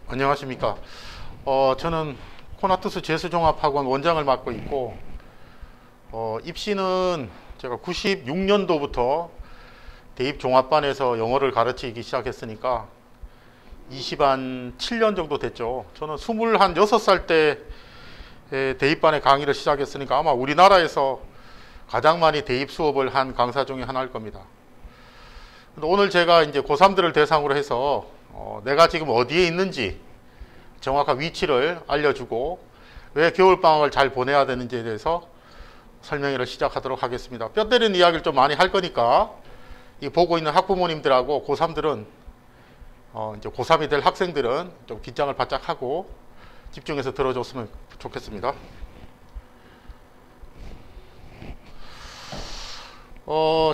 안녕하십니까. 저는 코나투스 재수종합학원 원장을 맡고 있고, 입시는 제가 96년도부터 대입종합반에서 영어를 가르치기 시작했으니까 27년 정도 됐죠. 저는 26살 때 대입반에 강의를 시작했으니까 아마 우리나라에서 가장 많이 대입 수업을 한 강사 중에 하나일 겁니다. 오늘 제가 이제 고3들을 대상으로 해서 내가 지금 어디에 있는지 정확한 위치를 알려주고 왜 겨울방학을 잘 보내야 되는지에 대해서 설명회를 시작하도록 하겠습니다. 뼈 때리는 이야기를 좀 많이 할 거니까 이 보고 있는 학부모님들하고 고3들은 이제 고3이 될 학생들은 좀 긴장을 바짝 하고 집중해서 들어줬으면 좋겠습니다.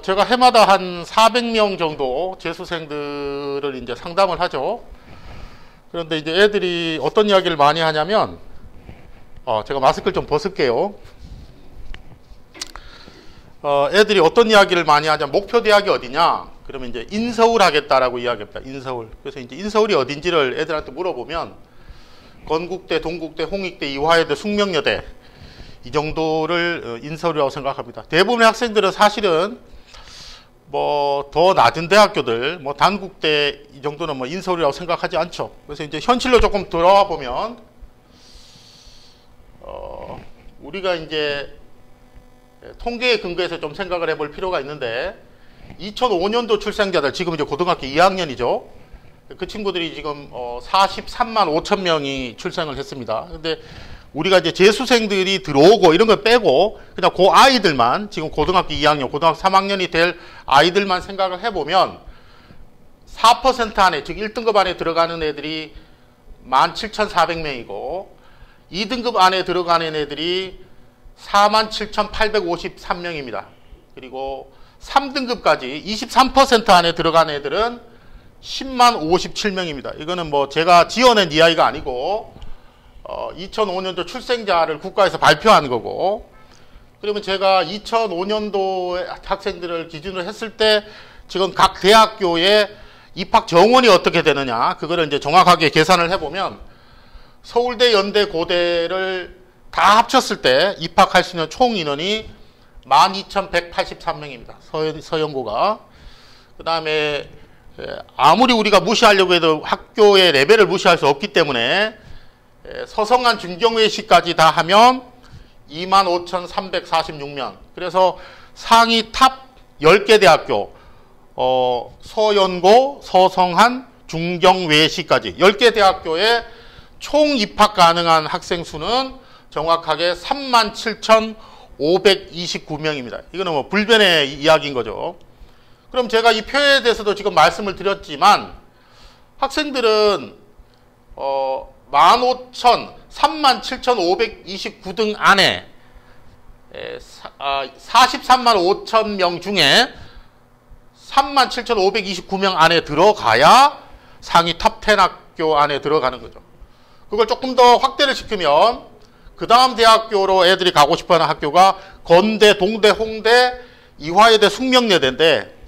제가 해마다 한 400명 정도 재수생들을 이제 상담을 하죠. 그런데 이제 애들이 어떤 이야기를 많이 하냐면, 제가 마스크를 좀 벗을게요. 애들이 어떤 이야기를 많이 하냐면, 목표 대학이 어디냐? 그러면 이제 인서울 하겠다라고 이야기합니다. 인서울. 그래서 이제 인서울이 어딘지를 애들한테 물어보면, 건국대, 동국대, 홍익대, 이화여대, 숙명여대, 이 정도를 인서울이라고 생각합니다. 대부분의 학생들은 사실은 뭐 더 낮은 대학교들, 뭐 단국대 이 정도는 뭐 인서울이라고 생각하지 않죠. 그래서 이제 현실로 조금 들어와 보면, 우리가 이제 통계에 근거해서 좀 생각을 해볼 필요가 있는데, 2005년도 출생자들, 지금 이제 고등학교 2학년이죠. 그 친구들이 지금 43만 5천 명이 출생을 했습니다. 근데 우리가 이제 재수생들이 들어오고 이런 걸 빼고 그냥 그 아이들만, 지금 고등학교 2학년, 고등학교 3학년이 될 아이들만 생각을 해보면 4% 안에, 즉 1등급 안에 들어가는 애들이 17,400명이고 2등급 안에 들어가는 애들이 47,853명입니다. 그리고 3등급까지 23% 안에 들어가는 애들은 10만 57명입니다. 이거는 뭐 제가 지어낸 이야기가 아니고 2005년도 출생자를 국가에서 발표한 거고, 그러면 제가 2005년도 학생들을 기준으로 했을 때 지금 각 대학교의 입학 정원이 어떻게 되느냐, 그거를 이제 정확하게 계산을 해보면 서울대, 연대, 고대를 다 합쳤을 때 입학할 수 있는 총 인원이 12,183명입니다. 서연고가. 그 다음에 아무리 우리가 무시하려고 해도 학교의 레벨을 무시할 수 없기 때문에 서성한 중경외시까지 다 하면 25,346명. 그래서 상위 탑 10개 대학교, 서연고, 서성한, 중경외시까지 10개 대학교에 총 입학 가능한 학생 수는 정확하게 37,529명입니다. 이거는 뭐 불변의 이야기인 거죠. 그럼 제가 이 표에 대해서도 지금 말씀을 드렸지만, 학생들은 37,529등 안에 43만 5천 명 중에 37,529명 안에 들어가야 상위 탑 10 학교 안에 들어가는 거죠. 그걸 조금 더 확대를 시키면 그 다음 대학교로 애들이 가고 싶어하는 학교가 건대, 동대, 홍대, 이화여대, 숙명여대인데,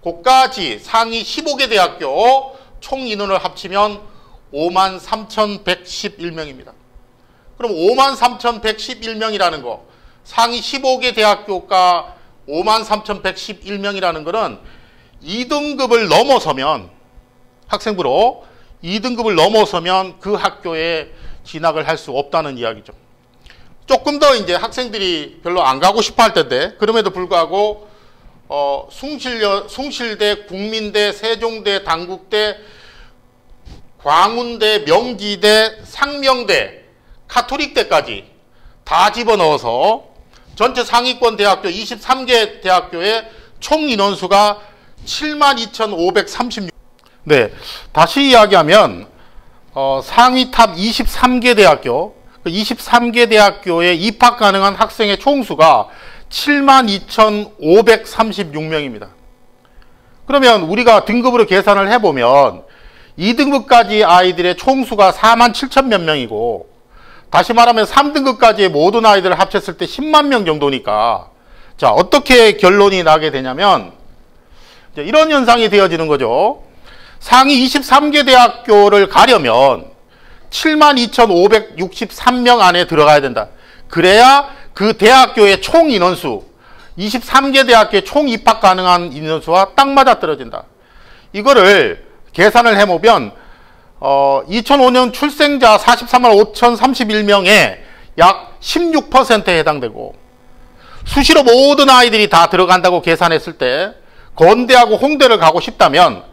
그까지 상위 15개 대학교 총 인원을 합치면 53,111명입니다. 그럼 53,111명이라는 거, 상위 15개 대학교가 53,111명이라는 거는 2등급을 넘어서면, 학생부로 2등급을 넘어서면 그 학교에 진학을 할 수 없다는 이야기죠. 조금 더 이제 학생들이 별로 안 가고 싶어 할 텐데, 그럼에도 불구하고 숭실대, 국민대, 세종대, 단국대, 광운대, 명지대, 상명대, 카톨릭대까지 다 집어넣어서 전체 상위권 대학교 23개 대학교의 총 인원수가 72,536. 네, 다시 이야기하면 상위 탑 23개 대학교, 23개 대학교에 입학 가능한 학생의 총수가 72,536명입니다. 그러면 우리가 등급으로 계산을 해보면 2등급까지 아이들의 총수가 47,000 몇 명이고, 다시 말하면 3등급까지의 모든 아이들을 합쳤을 때 10만 명 정도니까, 자, 어떻게 결론이 나게 되냐면 이런 현상이 되어지는 거죠. 상위 23개 대학교를 가려면 72,563명 안에 들어가야 된다. 그래야 그 대학교의 총 인원수, 23개 대학교의 총 입학 가능한 인원수와 딱 맞아 떨어진다. 이거를 계산을 해보면 2005년 출생자 43만 5,031명에 약 16%에 해당되고, 수시로 모든 아이들이 다 들어간다고 계산했을 때 건대하고 홍대를 가고 싶다면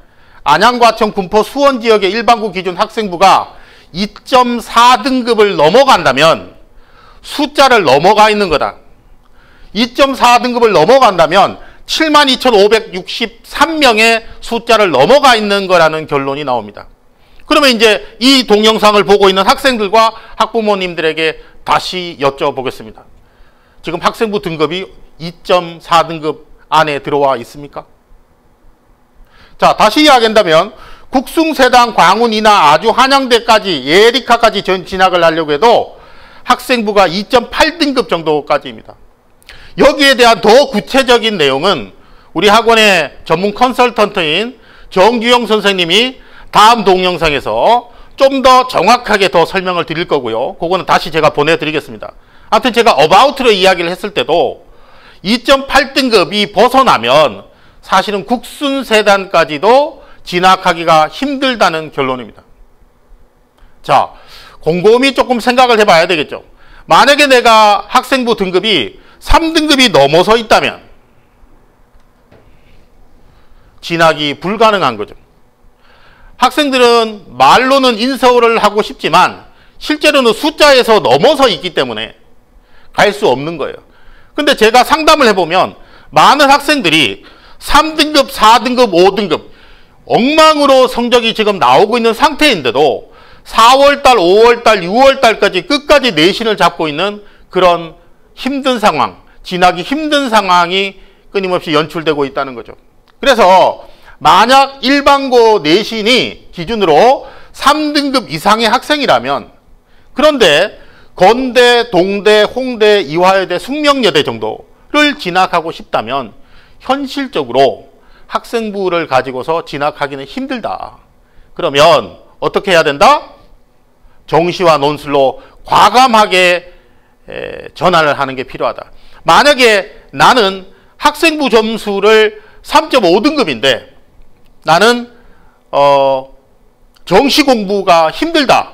안양, 과천, 군포, 수원 지역의 일반고 기준 학생부가 2.4등급을 넘어간다면 숫자를 넘어가 있는 거다. 2.4등급을 넘어간다면 72,563명의 숫자를 넘어가 있는 거라는 결론이 나옵니다. 그러면 이제 이 동영상을 보고 있는 학생들과 학부모님들에게 다시 여쭤보겠습니다. 지금 학생부 등급이 2.4등급 안에 들어와 있습니까? 자, 다시 이야기한다면 국숭세당, 광운이나 아주 한양대까지, 예리카까지 전 진학을 하려고 해도 학생부가 2.8등급 정도까지입니다. 여기에 대한 더 구체적인 내용은 우리 학원의 전문 컨설턴트인 정규영 선생님이 다음 동영상에서 좀 더 정확하게 더 설명을 드릴 거고요. 그거는 다시 제가 보내드리겠습니다. 아무튼 제가 어바웃으로 이야기를 했을 때도 2.8등급이 벗어나면 사실은 국순세단까지도 진학하기가 힘들다는 결론입니다. 자, 곰곰이 조금 생각을 해봐야 되겠죠. 만약에 내가 학생부 등급이 3등급이 넘어서 있다면 진학이 불가능한 거죠. 학생들은 말로는 인서울을 하고 싶지만 실제로는 숫자에서 넘어서 있기 때문에 갈 수 없는 거예요. 근데 제가 상담을 해보면 많은 학생들이 3등급, 4등급, 5등급 엉망으로 성적이 지금 나오고 있는 상태인데도 4월달, 5월달, 6월달까지 끝까지 내신을 잡고 있는 그런 힘든 상황, 진학이 힘든 상황이 끊임없이 연출되고 있다는 거죠. 그래서 만약 일반고 내신이 기준으로 3등급 이상의 학생이라면, 그런데 건대, 동대, 홍대, 이화여대, 숙명여대 정도를 진학하고 싶다면 현실적으로 학생부를 가지고서 진학하기는 힘들다. 그러면 어떻게 해야 된다? 정시와 논술로 과감하게 전환을 하는 게 필요하다. 만약에 나는 학생부 점수를 3.5등급인데 나는 정시 공부가 힘들다.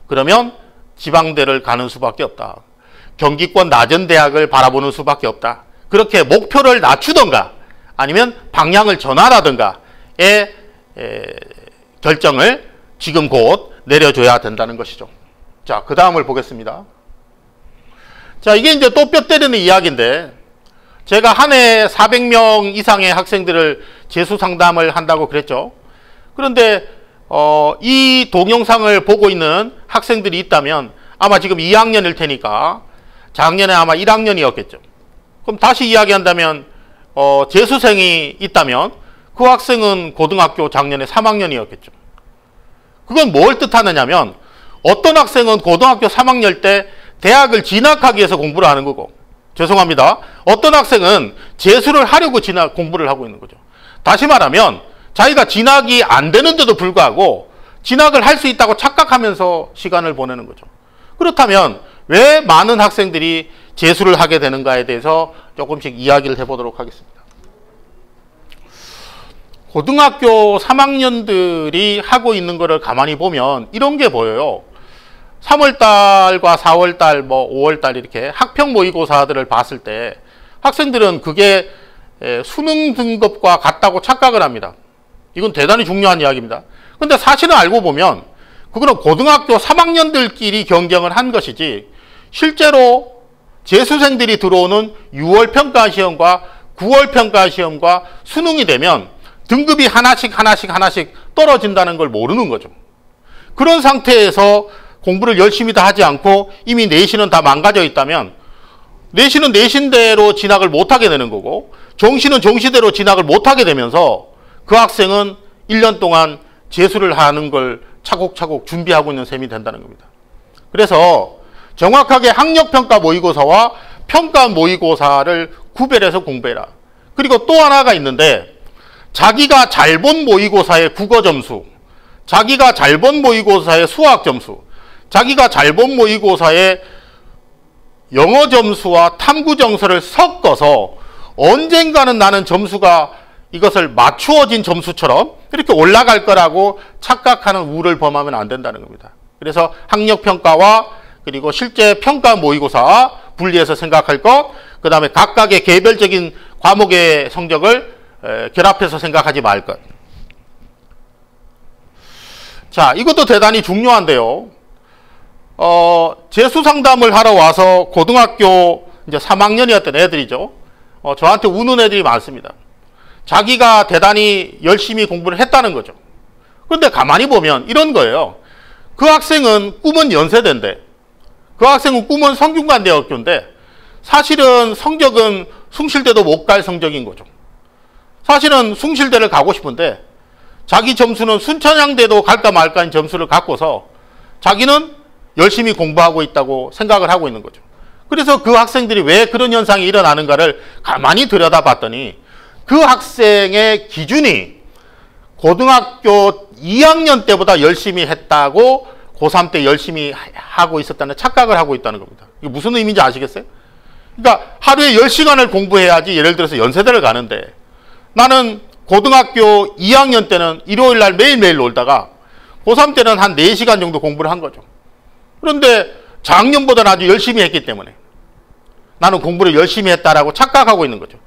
그러면 지방대를 가는 수밖에 없다. 경기권 낮은 대학을 바라보는 수밖에 없다. 그렇게 목표를 낮추던가 아니면 방향을 전환하던가의 결정을 지금 곧 내려줘야 된다는 것이죠. 자, 그 다음을 보겠습니다. 자, 이게 이제 또 뼈 때리는 이야기인데, 제가 한 해 400명 이상의 학생들을 재수 상담을 한다고 그랬죠. 그런데 이 동영상을 보고 있는 학생들이 있다면 아마 지금 2학년일 테니까 작년에 아마 1학년이었겠죠. 그럼 다시 이야기한다면 재수생이 있다면 그 학생은 고등학교 작년에 3학년이었겠죠. 그건 뭘 뜻하느냐면 어떤 학생은 고등학교 3학년 때 대학을 진학하기 위해서 공부를 하는 거고, 죄송합니다, 어떤 학생은 재수를 하려고 공부를 하고 있는 거죠. 다시 말하면 자기가 진학이 안 되는데도 불구하고 진학을 할 수 있다고 착각하면서 시간을 보내는 거죠. 그렇다면 왜 많은 학생들이 재수를 하게 되는가에 대해서 조금씩 이야기를 해보도록 하겠습니다. 고등학교 3학년들이 하고 있는 거를 가만히 보면 이런 게 보여요. 3월달과 4월달, 5월달 이렇게 학평 모의고사들을 봤을 때 학생들은 그게 수능 등급과 같다고 착각을 합니다. 이건 대단히 중요한 이야기입니다. 근데 사실은 알고 보면 그거는 고등학교 3학년들끼리 경쟁을 한 것이지, 실제로 재수생들이 들어오는 6월 평가시험과 9월 평가시험과 수능이 되면 등급이 하나씩 떨어진다는 걸 모르는 거죠. 그런 상태에서 공부를 열심히 다 하지 않고 이미 내신은 다 망가져 있다면 내신은 내신대로 진학을 못하게 되는 거고, 정시는 정시대로 진학을 못하게 되면서 그 학생은 1년 동안 재수를 하는 걸 차곡차곡 준비하고 있는 셈이 된다는 겁니다. 그래서 정확하게 학력평가 모의고사와 평가 모의고사를 구별해서 공부해라. 그리고 또 하나가 있는데, 자기가 잘 본 모의고사의 국어 점수, 자기가 잘 본 모의고사의 수학 점수, 자기가 잘 본 모의고사에 영어 점수와 탐구 점수를 섞어서 언젠가는 나는 점수가 이것을 맞추어진 점수처럼 이렇게 올라갈 거라고 착각하는 우를 범하면 안 된다는 겁니다. 그래서 학력평가와 그리고 실제 평가 모의고사 분리해서 생각할 것, 그 다음에 각각의 개별적인 과목의 성적을 결합해서 생각하지 말 것. 자, 이것도 대단히 중요한데요. 재수상담을 하러 와서 고등학교 이제 3학년이었던 애들이죠. 저한테 우는 애들이 많습니다. 자기가 대단히 열심히 공부를 했다는 거죠. 그런데 가만히 보면 이런 거예요. 그 학생은 꿈은 연세대인데, 그 학생은 꿈은 성균관대학교인데, 사실은 성적은 숭실대도 못 갈 성적인 거죠. 사실은 숭실대를 가고 싶은데, 자기 점수는 순천향대도 갈까 말까인 점수를 갖고서 자기는 열심히 공부하고 있다고 생각을 하고 있는 거죠. 그래서 그 학생들이 왜 그런 현상이 일어나는가를 가만히 들여다봤더니 그 학생의 기준이 고등학교 2학년 때보다 열심히 했다고 고3 때 열심히 하고 있었다는 착각을 하고 있다는 겁니다. 이게 무슨 의미인지 아시겠어요? 그러니까 하루에 10시간을 공부해야지 예를 들어서 연세대를 가는데 나는 고등학교 2학년 때는 일요일 날 매일매일 놀다가 고3 때는 한 4시간 정도 공부를 한 거죠. 그런데 작년보다는 아주 열심히 했기 때문에 나는 공부를 열심히 했다라고 착각하고 있는 거죠.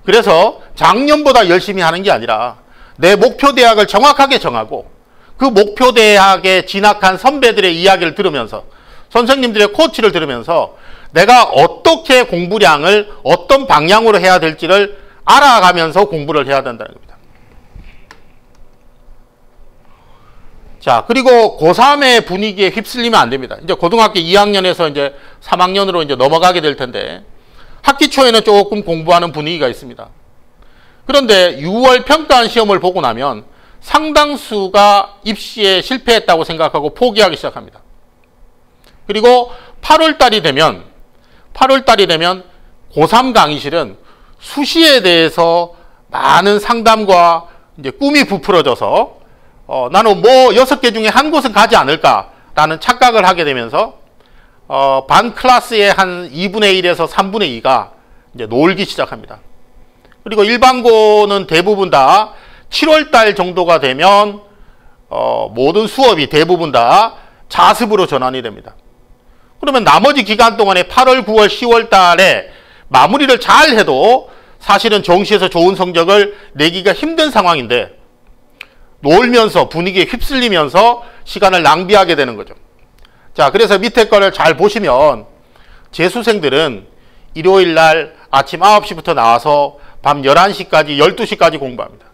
그래서 작년보다 열심히 하는 게 아니라 내 목표 대학을 정확하게 정하고 그 목표 대학에 진학한 선배들의 이야기를 들으면서 선생님들의 코치를 들으면서 내가 어떻게 공부량을 어떤 방향으로 해야 될지를 알아가면서 공부를 해야 된다는 겁니다. 자, 그리고 고3의 분위기에 휩쓸리면 안 됩니다. 이제 고등학교 2학년에서 이제 3학년으로 이제 넘어가게 될 텐데 학기 초에는 조금 공부하는 분위기가 있습니다. 그런데 6월 평가한 시험을 보고 나면 상당수가 입시에 실패했다고 생각하고 포기하기 시작합니다. 그리고 8월 달이 되면 고3 강의실은 수시에 대해서 많은 상담과 이제 꿈이 부풀어져서 나는 뭐 6개 중에 한 곳은 가지 않을까라는 착각을 하게 되면서 반 클래스의 한 2분의 1에서 3분의 2가 이제 놀기 시작합니다. 그리고 일반고는 대부분 다 7월 달 정도가 되면 모든 수업이 대부분 다 자습으로 전환이 됩니다. 그러면 나머지 기간 동안에 8월, 9월, 10월 달에 마무리를 잘 해도 사실은 정시에서 좋은 성적을 내기가 힘든 상황인데 놀면서 분위기에 휩쓸리면서 시간을 낭비하게 되는 거죠. 자, 그래서 밑에 거를 잘 보시면 재수생들은 일요일 날 아침 9시부터 나와서 밤 11시까지 12시까지 공부합니다.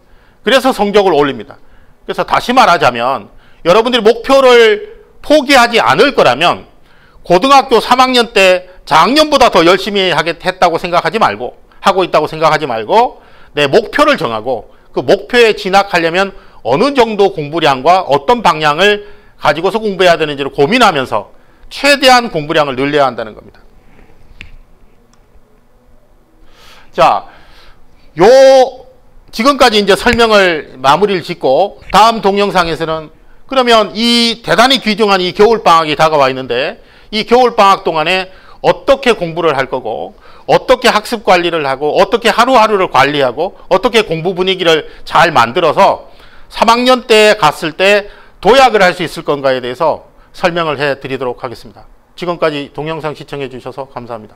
그래서 성적을 올립니다. 그래서 다시 말하자면 여러분들이 목표를 포기하지 않을 거라면 고등학교 3학년 때 작년보다 더 열심히 했다고 생각하지 말고 하고 있다고 생각하지 말고 내 목표를 정하고 그 목표에 진학하려면 어느 정도 공부량과 어떤 방향을 가지고서 공부해야 되는지를 고민하면서 최대한 공부량을 늘려야 한다는 겁니다. 자, 지금까지 이제 설명을 마무리를 짓고 다음 동영상에서는 그러면 이 대단히 귀중한 이 겨울방학이 다가와 있는데 이 겨울방학 동안에 어떻게 공부를 할 거고 어떻게 학습 관리를 하고 어떻게 하루하루를 관리하고 어떻게 공부 분위기를 잘 만들어서 3학년 때 갔을 때 도약을 할 수 있을 건가에 대해서 설명을 해 드리도록 하겠습니다. 지금까지 동영상 시청해 주셔서 감사합니다.